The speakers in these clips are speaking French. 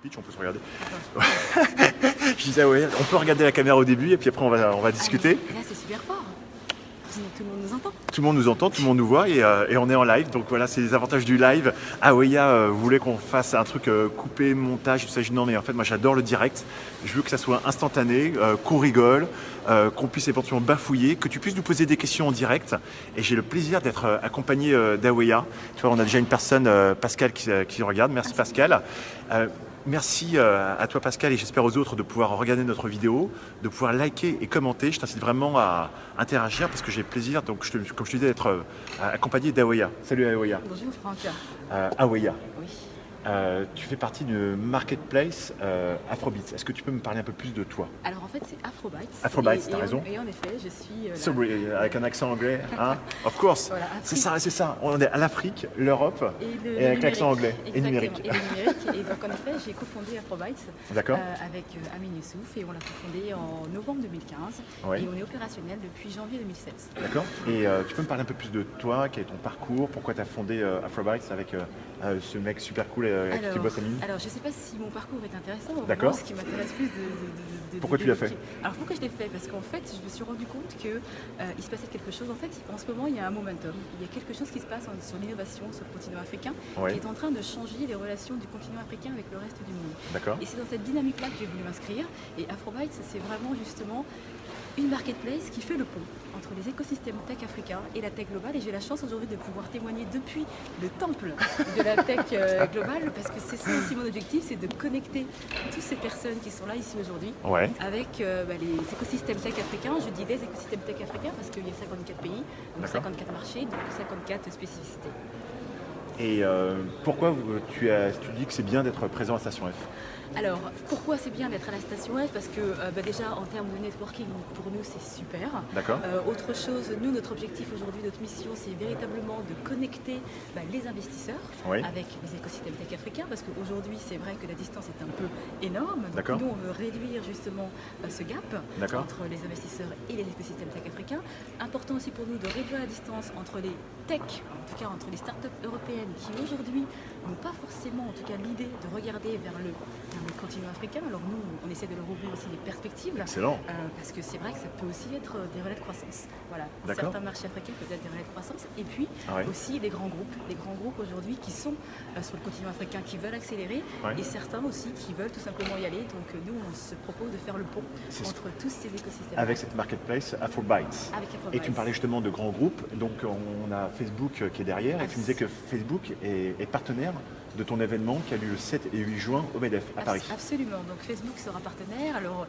pitch, on peut se regarder. Je disais, ouais, on peut regarder la caméra au début et puis après on va discuter. Là, c'est super fort. Tout le monde nous entend. Tout le monde nous entend, tout le monde nous voit et on est en live. Donc voilà, c'est les avantages du live. Aweya voulait qu'on fasse un truc coupé, montage. Il s'agit non, mais en fait, moi j'adore le direct. Je veux que ça soit instantané, qu'on rigole, qu'on puisse éventuellement bafouiller, que tu puisses nous poser des questions en direct. Et j'ai le plaisir d'être accompagné d'Aweya. Tu vois, on a déjà une personne, Pascal, qui regarde. Merci Pascal. Merci à toi Pascal et j'espère aux autres de pouvoir regarder notre vidéo, de pouvoir liker et commenter. Je t'incite vraiment à interagir parce que j'ai le plaisir, donc, comme je te disais, d'être accompagné d'Aweya. Salut Aweya. Bonjour Franck. Aweya, Oui. tu fais partie du marketplace Afrobeats. Est-ce que tu peux me parler un peu plus de toi? Alors en fait c'est Afrobytes. Afrobytes, t'as raison. Et en effet je suis... Sorry, avec un accent anglais, hein? Of course. Voilà, c'est ça. On est à l'Afrique, l'Europe et avec l'accent anglais et numérique. Et numérique. Et donc en effet j'ai cofondé Afrobytes avec Amin Youssouf et on l'a cofondé en novembre 2015 et on est opérationnel depuis janvier 2016. D'accord. Et tu peux me parler un peu plus de toi, quel est ton parcours, pourquoi tu as fondé Afrobytes avec ce mec super cool avec qui tu bosses, Amin? Alors je ne sais pas si mon parcours est intéressant. D'accord. Ce qui m'intéresse plus de pourquoi tu l'as fait? Alors pourquoi je l'ai fait? Parce qu'en fait je me suis rendu compte qu'il se passait quelque chose. En fait en ce moment il y a un momentum, il y a quelque chose qui se passe sur l'innovation sur le continent africain qui est en train de changer les relations du continent africain avec le reste du monde. D'accord. Et c'est dans cette dynamique-là que j'ai voulu m'inscrire. Et Afrobytes c'est vraiment justement une marketplace qui fait le pont entre les écosystèmes tech africains et la tech globale. Et j'ai la chance aujourd'hui de pouvoir témoigner depuis le temple de la tech globale, parce que c'est ça aussi mon objectif, c'est de connecter toutes ces personnes qui sont là ici aujourd'hui avec les écosystèmes tech africains. Je dis les écosystèmes tech africains parce qu'il y a 54 pays, donc 54 marchés, donc 54 spécificités. Et pourquoi tu dis que c'est bien d'être présent à Station F? Alors, pourquoi c'est bien d'être à la Station F? Parce que déjà, en termes de networking, pour nous, c'est super. D'accord. Autre chose, nous, notre objectif aujourd'hui, notre mission, c'est véritablement de connecter les investisseurs avec les écosystèmes tech africains, parce qu'aujourd'hui, c'est vrai que la distance est un peu énorme. Donc nous, on veut réduire justement ce gap entre les investisseurs et les écosystèmes tech africains. Important aussi pour nous de réduire la distance entre les tech, en tout cas entre les startups européennes qui aujourd'hui n'ont pas forcément, en tout cas, l'idée de regarder vers le continent africain. Alors nous, on essaie de leur ouvrir aussi des perspectives. Excellent. Parce que c'est vrai que ça peut aussi être des relais de croissance. Voilà. Certains marchés africains peuvent être des relais de croissance. Et puis aussi les grands groupes. Les grands groupes aujourd'hui qui sont sur le continent africain, qui veulent accélérer. Et certains aussi qui veulent tout simplement y aller. Donc nous, on se propose de faire le pont entre tous ces écosystèmes. Avec cette marketplace Afrobytes. Et tu me parlais justement de grands groupes. Donc on a Facebook qui est derrière. Et tu me disais que Facebook est partenaire de ton événement qui a lieu le 7 et 8 juin au MEDEF à Paris. Absolument, donc Facebook sera partenaire. Alors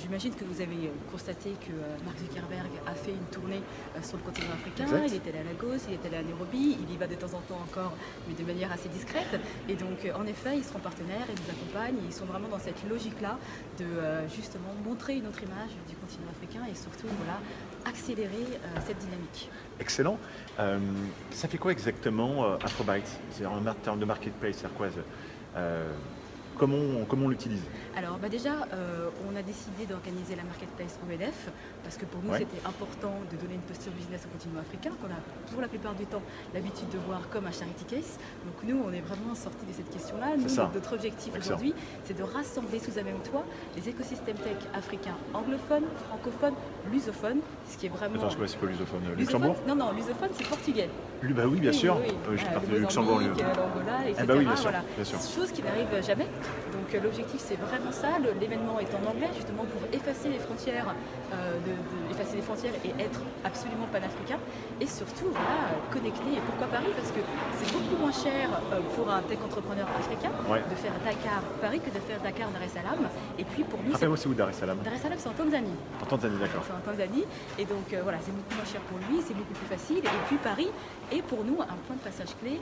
j'imagine que vous avez constaté que Mark Zuckerberg a fait une tournée sur le continent africain. Exact. Il est allé à Lagos, il est allé à Nairobi, il y va de temps en temps encore, mais de manière assez discrète. Et donc en effet, ils seront partenaires, ils nous accompagnent, ils sont vraiment dans cette logique-là de justement montrer une autre image du continent africain et surtout accélérer cette dynamique. Excellent. Ça fait quoi exactement Afrobytes? En termes de marketplace, c'est quoi? Comment on l'utilise? Alors déjà, on a décidé d'organiser la marketplace au MEDEF parce que pour nous c'était important de donner une posture business au continent africain qu'on a pour la plupart du temps l'habitude de voir comme un charity case. Donc nous, on est vraiment sortis de cette question-là. Nous, notre objectif aujourd'hui, c'est de rassembler sous un même toit les écosystèmes tech africains anglophones, francophones, lusophones, ce qui est vraiment... Attends, je connais pas lusophone. Luxembourg? Non, lusophone c'est portugais. Bah oui, bien sûr. Je suis parti de Luxembourg. L'Angola, etc. Bah oui, bien sûr. Chose qui n'arrive jamais. Donc l'objectif c'est vraiment ça, l'événement est en anglais justement pour effacer les frontières, et être absolument panafricain et surtout connecter. Et pourquoi Paris? Parce que c'est beaucoup moins cher pour un tech entrepreneur africain de faire Dakar-Paris que de faire Dakar-Dar es Salaam. Et puis pour lui, rappelle-moi c'est où Dar es Salaam? Dar es Salaam c'est en Tanzanie. En Tanzanie, d'accord. C'est en Tanzanie et donc c'est beaucoup moins cher pour lui, c'est beaucoup plus facile. Et puis Paris est pour nous un point de passage clé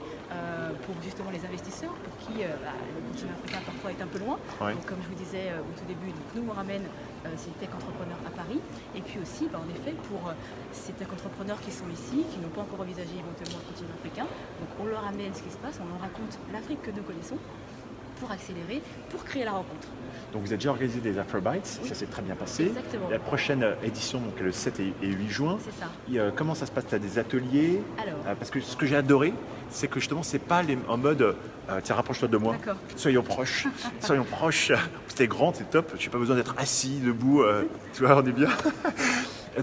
pour justement les investisseurs pour qui le continent africain parfois est un peu loin. Donc, comme je vous disais au tout début, donc, nous on ramène ces tech entrepreneurs à Paris et puis aussi en effet pour ces tech entrepreneurs qui sont ici, qui n'ont pas encore envisagé éventuellement le continent africain, donc on leur amène ce qui se passe, on leur raconte l'Afrique que nous connaissons. pour accélérer, pour créer la rencontre. Donc vous avez déjà organisé des Afrobytes, ça s'est très bien passé. Exactement. La prochaine édition, donc le 7 et 8 juin. C'est ça. Comment ça se passe? Tu as des ateliers? Alors. Parce que ce que j'ai adoré, c'est que justement, c'est pas en mode tiens, rapproche-toi de moi. D'accord. Soyons proches. Soyons proches. C'était grand, c'est top. Je n'ai pas besoin d'être assis, debout. Tu vois, on est bien.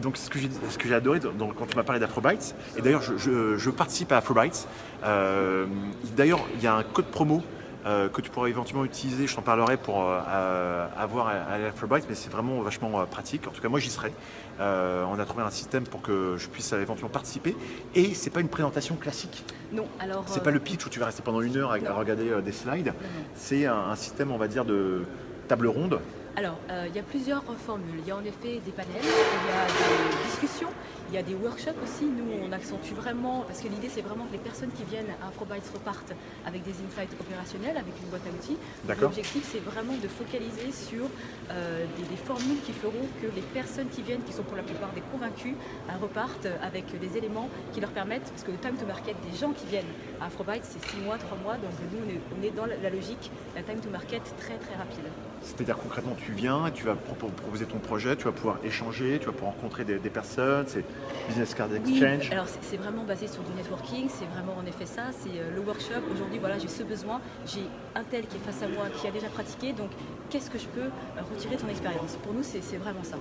Donc ce que j'ai adoré quand tu m'as parlé d'Afrobytes, et d'ailleurs je participe à Afrobytes. D'ailleurs, il y a un code promo que tu pourras éventuellement utiliser, je t'en parlerai pour avoir à l'Afrobytes, mais c'est vraiment vachement pratique. En tout cas, moi j'y serai. On a trouvé un système pour que je puisse éventuellement participer. Et c'est pas une présentation classique. Non, alors. C'est pas le pitch où tu vas rester pendant 1 heure à regarder des slides. Non. C'est un système, on va dire, de table ronde. Alors, il y a plusieurs formules. Il y a en effet des panels, il y a des discussions, il y a des workshops aussi. Nous, on accentue vraiment, parce que l'idée, c'est vraiment que les personnes qui viennent à Afrobytes repartent avec des insights opérationnels, avec une boîte à outils. L'objectif, c'est vraiment de focaliser sur des formules qui feront que les personnes qui viennent, qui sont pour la plupart des convaincus, repartent avec des éléments qui leur permettent, parce que le time to market des gens qui viennent à Afrobytes, c'est 6 mois, 3 mois, donc nous, on est dans la logique d'un time to market très très rapide. C'est-à-dire concrètement, tu viens, tu vas proposer ton projet, tu vas pouvoir échanger, tu vas pouvoir rencontrer des personnes, c'est business card exchange. Oui, alors c'est vraiment basé sur du networking, c'est vraiment en effet ça, c'est le workshop. Aujourd'hui, voilà, j'ai ce besoin, j'ai un tel qui est face à moi, qui a déjà pratiqué, donc qu'est-ce que je peux retirer de ton expérience? Pour nous, c'est vraiment ça.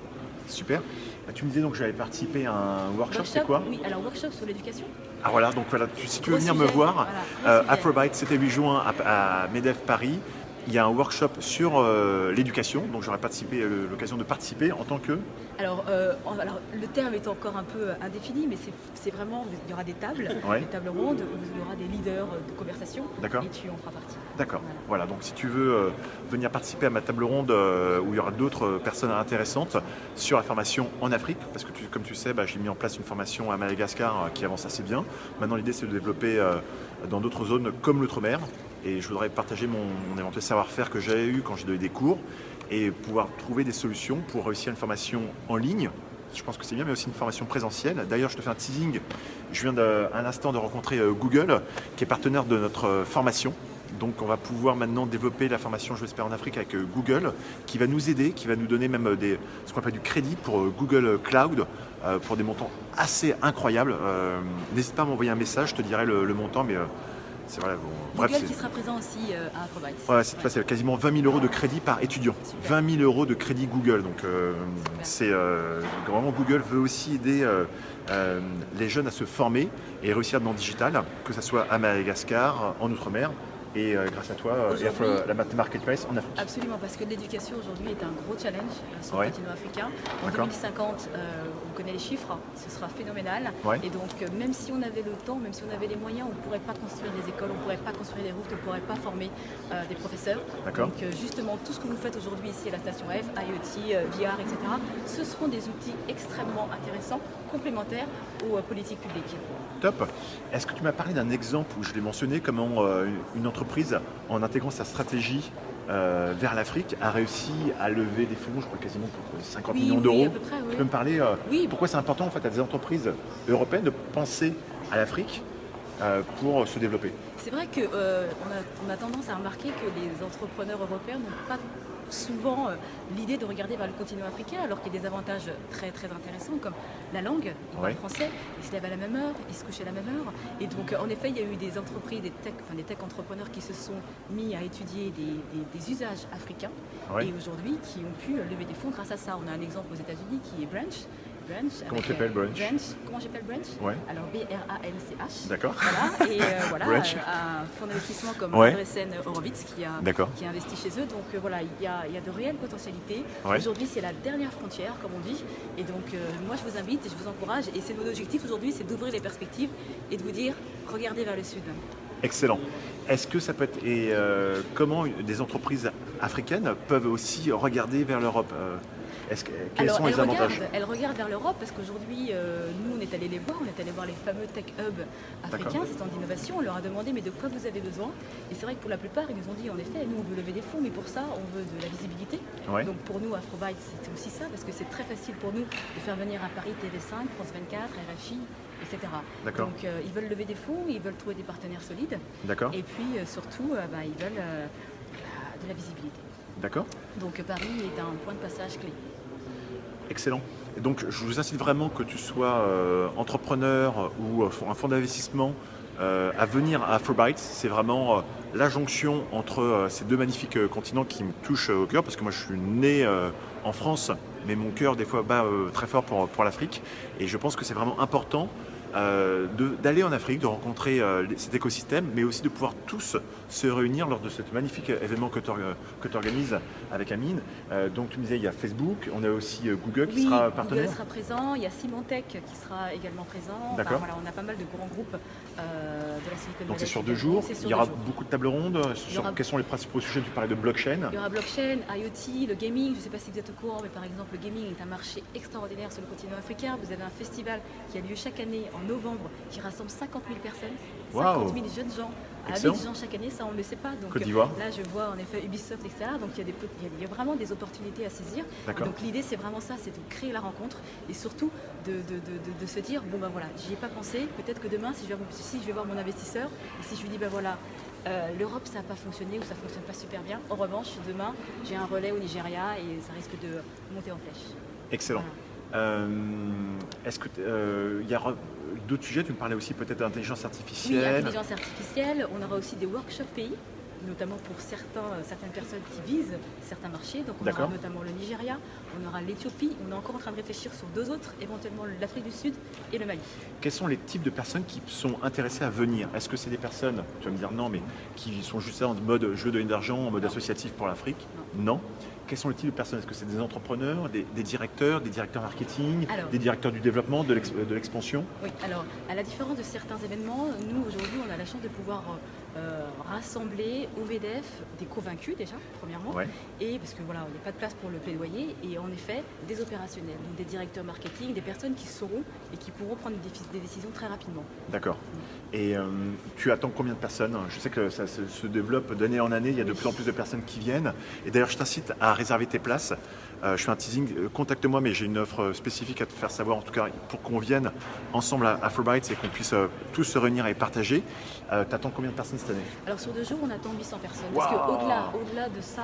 Super. Tu me disais donc que j'avais participé à un workshop, c'est quoi? Oui, alors workshop sur l'éducation. Ah voilà, donc voilà, si tu veux venir me voir, Afrobytes, c'était 8 juin à MEDEF Paris. Il y a un workshop sur l'éducation, donc j'aurais l'occasion de participer en tant que... Alors, le terme est encore un peu indéfini, mais c'est vraiment, il y aura des tables, des tables rondes, où il y aura des leaders de conversation, et tu en feras partie. D'accord, voilà, donc si tu veux venir participer à ma table ronde où il y aura d'autres personnes intéressantes sur la formation en Afrique, parce que comme tu sais, j'ai mis en place une formation à Madagascar qui avance assez bien. Maintenant l'idée c'est de développer dans d'autres zones comme l'outre-mer. Et je voudrais partager mon éventuel savoir-faire que j'ai eu quand j'ai donné des cours et pouvoir trouver des solutions pour réussir une formation en ligne. Je pense que c'est bien, mais aussi une formation présentielle. D'ailleurs, je te fais un teasing. Je viens à l'instant de rencontrer Google, qui est partenaire de notre formation. Donc, on va pouvoir maintenant développer la formation, je l'espère, en Afrique avec Google, qui va nous aider, qui va nous donner même ce qu'on appelle du crédit pour Google Cloud, pour des montants assez incroyables. N'hésite pas à m'envoyer un message, je te dirai le montant, mais... Voilà, Google qui sera présent aussi à Afrobytes. Voilà, cette fois, c'est quasiment 20 000 € de crédit par étudiant. Super. 20 000 € de crédit Google. Donc, vraiment, Google veut aussi aider les jeunes à se former et réussir dans le digital, que ce soit à Madagascar, en Outre-mer. Et grâce à toi, la Marketplace en Afrique. Absolument, parce que l'éducation aujourd'hui est un gros challenge sur le continent africain. En 2050, on connaît les chiffres, ce sera phénoménal. Et donc, même si on avait le temps, même si on avait les moyens, on ne pourrait pas construire des écoles, on ne pourrait pas construire des routes, on ne pourrait pas former des professeurs. Donc, justement, tout ce que vous faites aujourd'hui ici à la station F, IoT, VR, etc., ce seront des outils extrêmement intéressants, complémentaires aux politiques publiques. Top. Est-ce que tu m'as parlé d'un exemple où je l'ai mentionné, comment une entreprise, en intégrant sa stratégie vers l'Afrique, a réussi à lever des fonds, je crois quasiment pour 50 millions d'euros. À peu près, Tu peux me parler pourquoi c'est important en fait à des entreprises européennes de penser à l'Afrique pour se développer? C'est vrai qu'on a tendance à remarquer que les entrepreneurs européens n'ont pas souvent l'idée de regarder vers le continent africain, alors qu'il y a des avantages très très intéressants comme la langue, ils parlent français, ils se lèvent à la même heure, ils se couchent à la même heure. Et donc en effet, il y a eu des entreprises, des tech entrepreneurs qui se sont mis à étudier des usages africains et aujourd'hui qui ont pu lever des fonds grâce à ça. On a un exemple aux États-Unis qui est Branch. Comment tu appelles Branch? Comment j'appelle Branch? Alors BRANCH. D'accord. Voilà, et voilà, un fonds d'investissement comme Andreessen Horowitz qui a investi chez eux. Donc voilà, il y a de réelles potentialités. Aujourd'hui, c'est la dernière frontière, comme on dit. Et donc moi, je vous invite et je vous encourage. Et c'est mon objectif aujourd'hui, c'est d'ouvrir les perspectives et de vous dire, regardez vers le sud. Excellent. Est-ce que ça peut être... Et comment des entreprises africaines peuvent aussi regarder vers l'Europe? Quels sont les avantages? Elles regardent vers l'Europe parce qu'aujourd'hui, nous, on est allé les voir, on est allé voir les fameux tech hubs africains, ces centres d'innovation. On leur a demandé mais de quoi vous avez besoin? Et c'est vrai que pour la plupart, ils nous ont dit en effet, nous, on veut lever des fonds, mais pour ça, on veut de la visibilité. Donc pour nous, Afrobytes, c'était aussi ça parce que c'est très facile pour nous de faire venir à Paris TV5, France 24, RFI, etc. Donc ils veulent lever des fonds, ils veulent trouver des partenaires solides. Et puis surtout, ils veulent de la visibilité. D'accord. Donc Paris est un point de passage clé. Excellent. Et donc je vous incite vraiment, que tu sois entrepreneur ou un fonds d'investissement, à venir à Afrobytes. C'est vraiment la jonction entre ces deux magnifiques continents qui me touchent au cœur, parce que moi je suis né en France, mais mon cœur des fois bat très fort pour l'Afrique. Et je pense que c'est vraiment important d'aller en Afrique, de rencontrer cet écosystème, mais aussi de pouvoir tous se réunir lors de ce magnifique événement que tu organises avec Amine. Donc tu me disais, il y a Facebook, on a aussi Google qui sera partenaire. Google sera présent, il y a Symantec qui sera également présent. D'accord. Enfin, voilà, on a pas mal de grands groupes de la Silicon Valley. Donc c'est sur 2 jours, il y aura beaucoup de tables rondes. Quels sont les principaux sujets? Tu parlais de blockchain. Il y aura blockchain, IoT, le gaming. Je ne sais pas si vous êtes au courant, mais par exemple, le gaming est un marché extraordinaire sur le continent africain. Vous avez un festival qui a lieu chaque année en novembre, qui rassemble 50 000 personnes, 50 000 jeunes gens à Abidjan chaque année, ça on ne le sait pas. Donc Côte d'Ivoire. là je vois en effet Ubisoft, etc. Donc il y a vraiment des opportunités à saisir. Donc l'idée c'est vraiment ça, c'est de créer la rencontre et surtout de se dire, bon ben voilà, j'y ai pas pensé, peut-être que demain si je vais voir mon investisseur et si je lui dis ben voilà, l'Europe ça n'a pas fonctionné ou ça ne fonctionne pas super bien, en revanche demain j'ai un relais au Nigeria et ça risque de monter en flèche. Excellent. Voilà. Est-ce que il y a d'autres sujets? Tu me parlais aussi peut-être d'intelligence artificielle. Oui, intelligence artificielle. On aura aussi des workshops pays, notamment pour certaines personnes qui visent certains marchés. Donc on aura notamment le Nigeria, on aura l'Éthiopie, on est encore en train de réfléchir sur 2 autres, éventuellement l'Afrique du Sud et le Mali. Quels sont les types de personnes qui sont intéressées à venir? Est-ce que c'est des personnes, tu vas me dire non, mais qui sont juste là en mode je veux donner de l'argent, en mode associatif pour l'Afrique? Non. Quels sont les types de personnes? Est-ce que c'est des entrepreneurs, des directeurs marketing, des directeurs du développement, de l'expansion? Oui, alors à la différence de certains événements, nous aujourd'hui on a la chance de pouvoir rassembler au VDF des convaincus déjà, premièrement, et parce que voilà, il n'y a pas de place pour le plaidoyer, et en effet des opérationnels, donc des directeurs marketing, des personnes qui sauront et qui pourront prendre des décisions très rapidement. D'accord. Et tu attends combien de personnes? Je sais que ça se développe d'année en année, il y a de plus en plus de personnes qui viennent, et d'ailleurs je t'incite à réserver tes places. Je fais un teasing, contacte-moi, mais j'ai une offre spécifique à te faire savoir, en tout cas pour qu'on vienne ensemble à Afrobytes et qu'on puisse tous se réunir et partager. T'attends combien de personnes cette année? Alors sur 2 jours, on attend 800 personnes. Parce qu'au-delà de ça,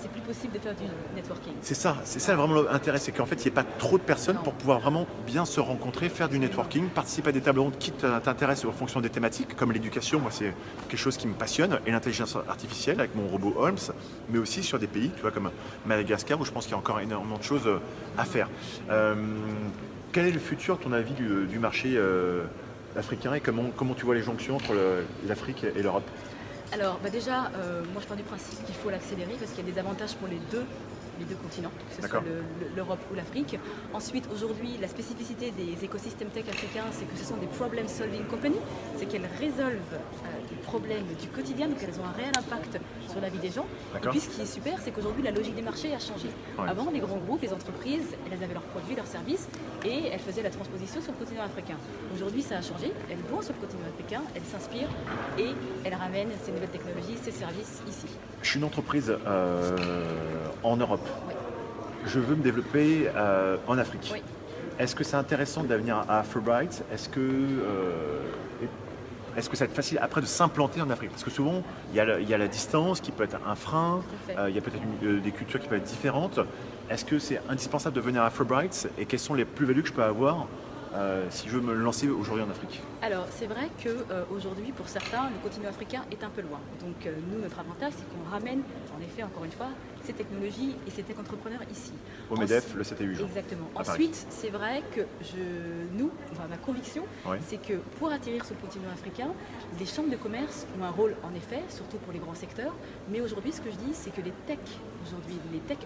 c'est plus possible de faire du networking. C'est ça vraiment l'intérêt, c'est qu'en fait, il n'y ait pas trop de personnes pour pouvoir vraiment bien se rencontrer, faire du networking, participer à des tables rondes qui t'intéressent en fonction des thématiques, comme l'éducation, moi c'est quelque chose qui me passionne, et l'intelligence artificielle avec mon robot Holmes, mais aussi sur des pays, tu vois, comme Madagascar, où je pense qu'il y a encore énormément de choses à faire. Quel est le futur, à ton avis, du marché africain, et comment tu vois les jonctions entre l'Afrique et l'Europe? Alors déjà, moi je pars du principe qu'il faut l'accélérer parce qu'il y a des avantages pour les deux continents, que ce soit l'Europe ou l'Afrique. Ensuite, aujourd'hui, la spécificité des écosystèmes tech africains, c'est que ce sont des problem solving companies, c'est qu'elles résolvent des problèmes du quotidien, donc elles ont un réel impact sur la vie des gens. Et puis ce qui est super, c'est qu'aujourd'hui la logique des marchés a changé. Avant, les grands groupes, les entreprises, elles avaient leurs produits, leurs services, et elles faisaient la transposition sur le continent africain. Aujourd'hui, ça a changé, elles vont sur le continent africain, elles s'inspirent et elles ramènent ces nouvelles technologies, ces services ici. Je suis une entreprise en Europe. Oui. Je veux me développer en Afrique. Oui. Est-ce que c'est intéressant de venir à Afrobytes? Est-ce que ça va être facile après de s'implanter en Afrique? Parce que souvent, il y a la distance qui peut être un frein, il y a peut-être des cultures qui peuvent être différentes. Est-ce que c'est indispensable de venir à Afrobytes, et quelles sont les plus-values que je peux avoir si je veux me lancer aujourd'hui en Afrique? Alors c'est vrai qu'aujourd'hui pour certains le continent africain est un peu loin. Donc nous notre avantage c'est qu'on ramène en effet encore une fois ces technologies et ces tech entrepreneurs ici. Au MEDEF le 7 et 8 jours. Exactement. Ensuite c'est vrai que ma conviction c'est que pour atterrir sur le continent africain, les chambres de commerce ont un rôle en effet, surtout pour les grands secteurs. Mais aujourd'hui ce que je dis c'est que les tech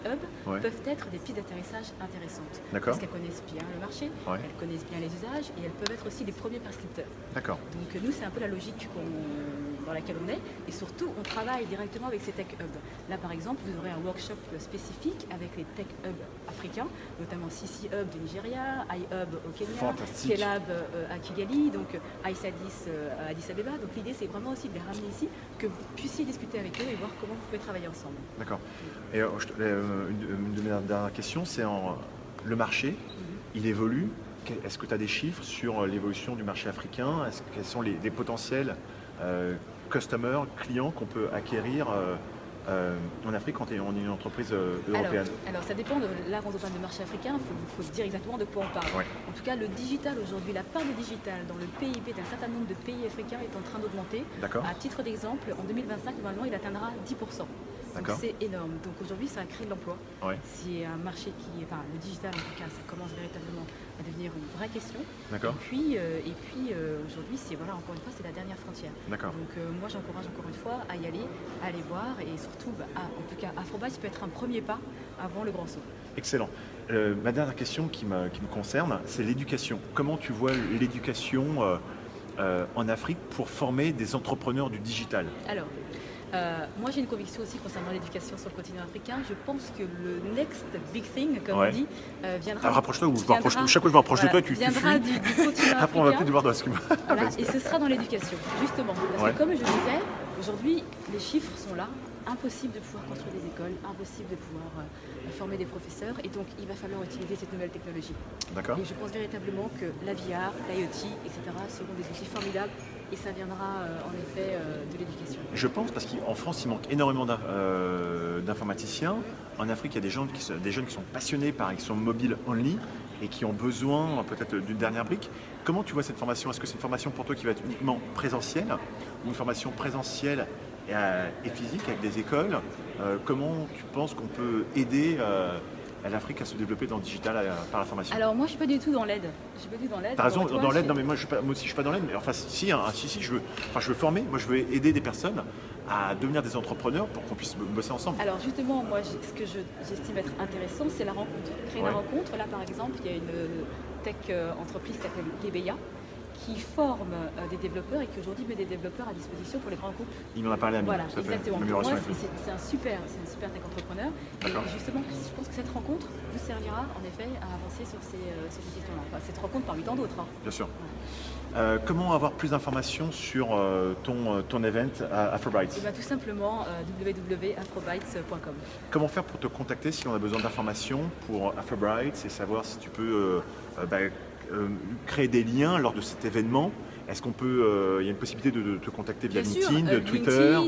hubs peuvent être des pistes d'atterrissage intéressantes. Parce qu'elles connaissent bien le marché, elles connaissent bien les usages et elles peuvent être aussi les premiers prescripteurs. D'accord. Donc nous, c'est un peu la logique dans laquelle on est, et surtout, on travaille directement avec ces tech hubs. Là, par exemple, vous aurez un workshop spécifique avec les tech hubs africains, notamment CC Hub du Nigeria, iHub au Kenya, Scalab à Kigali, donc iSadis à Addis Abeba. Donc l'idée, c'est vraiment aussi de les ramener ici, que vous puissiez discuter avec eux et voir comment vous pouvez travailler ensemble. D'accord. Et une de mes dernières questions, c'est le marché, il évolue. Est-ce que tu as des chiffres sur l'évolution du marché africain? Quels sont les potentiels customers, clients qu'on peut acquérir en Afrique quand on est une entreprise européenne? Alors ça dépend, là quand on parle de marché africain, il faut se dire exactement de quoi on parle. Ouais. En tout cas, le digital aujourd'hui, la part du digital dans le PIB d'un certain nombre de pays africains est en train d'augmenter. À titre d'exemple, en 2025, normalement, il atteindra 10%. Donc c'est énorme. Donc aujourd'hui, ça a créé de l'emploi. Ouais. C'est un marché le digital en tout cas, ça commence véritablement à devenir une vraie question. D'accord. Et puis aujourd'hui, encore une fois, c'est la dernière frontière. D'accord. Donc moi, j'encourage encore une fois à y aller, à aller voir et surtout, en tout cas, Afrobytes peut être un premier pas avant le grand saut. Excellent. Ma dernière question qui me concerne, c'est l'éducation. Comment tu vois l'éducation en Afrique pour former des entrepreneurs du digital? Alors, moi j'ai une conviction aussi concernant l'éducation sur le continent africain. Je pense que le next big thing, comme on dit, viendra. Alors rapproche-toi ou je me rapproche. Chaque fois que je me rapproche de toi, tu viendra du continent africain. Après on va plus devoir de ce Et ce sera dans l'éducation, justement. Parce que comme je disais, aujourd'hui les chiffres sont là. Impossible de pouvoir construire des écoles, impossible de pouvoir former des professeurs, et donc il va falloir utiliser cette nouvelle technologie. D'accord. Et je pense véritablement que la VR, l'IoT, etc. seront des outils formidables, et ça viendra en effet de l'éducation. Je pense parce qu'en France il manque énormément d'informaticiens. En Afrique il y a des jeunes qui sont passionnés qui sont mobiles only et qui ont besoin peut-être d'une dernière brique. Comment tu vois cette formation? Est-ce que c'est une formation pour toi qui va être uniquement présentielle ou une formation présentielle et physique avec des écoles? Comment tu penses qu'on peut aider l'Afrique à se développer dans le digital par la formation? Alors moi je ne suis pas du tout dans l'aide. T'as raison, dans l'aide, non mais moi aussi je ne suis pas dans l'aide, mais enfin si, je veux former, moi je veux aider des personnes à devenir des entrepreneurs pour qu'on puisse bosser ensemble. Alors justement, moi ce que j'estime être intéressant, c'est la rencontre. Créer la rencontre, là par exemple, il y a une tech entreprise qui s'appelle Gebeya, qui forme des développeurs et qui aujourd'hui met des développeurs à disposition pour les grands groupes. Il m'en a parlé à moi. Voilà, exactement. Pour moi, c'est un super tech entrepreneur. Et justement, je pense que cette rencontre vous servira en effet à avancer sur ces questions-là. Enfin, cette rencontre parmi tant d'autres. Bien sûr. Comment avoir plus d'informations sur ton event à Afrobytes? Tout simplement www.afrobytes.com. Comment faire pour te contacter si on a besoin d'informations pour Afrobytes et savoir si tu peux créer des liens lors de cet événement? Est-ce qu'on peut, il y a une possibilité de te contacter via LinkedIn, Twitter,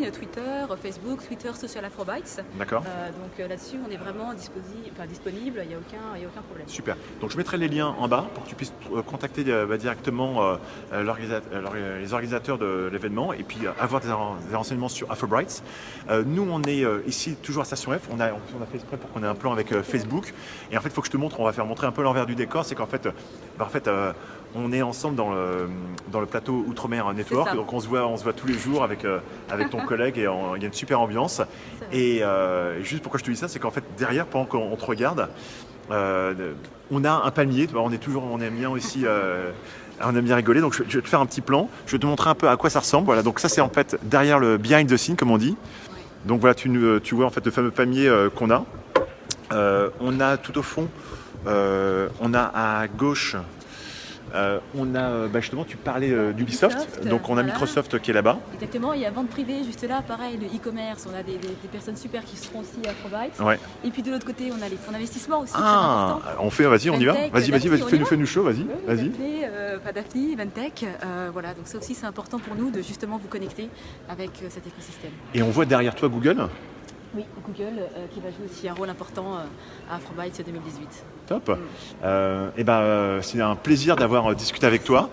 Facebook, Twitter, Social Afrobytes. D'accord. Donc là-dessus, on est vraiment disponible, il n'y a aucun problème. Super. Donc je mettrai les liens en bas pour que tu puisses contacter directement les organisateurs de l'événement et puis avoir des renseignements sur Afrobytes. Nous, on est ici toujours à Station F. On a fait exprès pour qu'on ait un plan avec Facebook. Et en fait, il faut que je te montre, on va faire montrer un peu l'envers du décor. C'est qu'en fait, on est ensemble dans le plateau Outre-mer Network, donc on se voit tous les jours avec ton collègue et il y a une super ambiance. Et juste pourquoi je te dis ça, c'est qu'en fait derrière, pendant qu'on te regarde, on a un palmier, on aime bien aussi, on aime bien rigoler, donc je vais te faire un petit plan, je vais te montrer un peu à quoi ça ressemble. Voilà, donc ça c'est en fait derrière le behind the scene comme on dit. Donc voilà, tu vois en fait le fameux palmier qu'on a. On a tout au fond, on a à gauche. On a justement, tu parlais d'Ubisoft, donc on a Microsoft qui est là-bas. Exactement, il y a vente privée juste là, pareil, le e-commerce, on a des personnes super qui seront aussi à Afrobytes. Ouais. Et puis de l'autre côté, on a les fonds d'investissement aussi. Vas-y, on y va. Vas-y, fais-nous chaud, vas-y. Daphne, Ventech, voilà, donc ça aussi c'est important pour nous de justement vous connecter avec cet écosystème. Et on voit derrière toi Google. Oui, Google qui va jouer aussi un rôle important à Afrobytes 2018. Top. C'est un plaisir d'avoir discuté avec toi.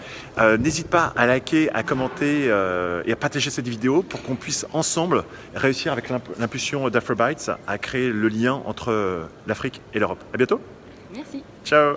N'hésite pas à liker, à commenter et à partager cette vidéo pour qu'on puisse ensemble réussir avec l'impulsion d'Afrobytes à créer le lien entre l'Afrique et l'Europe. À bientôt. Merci. Ciao.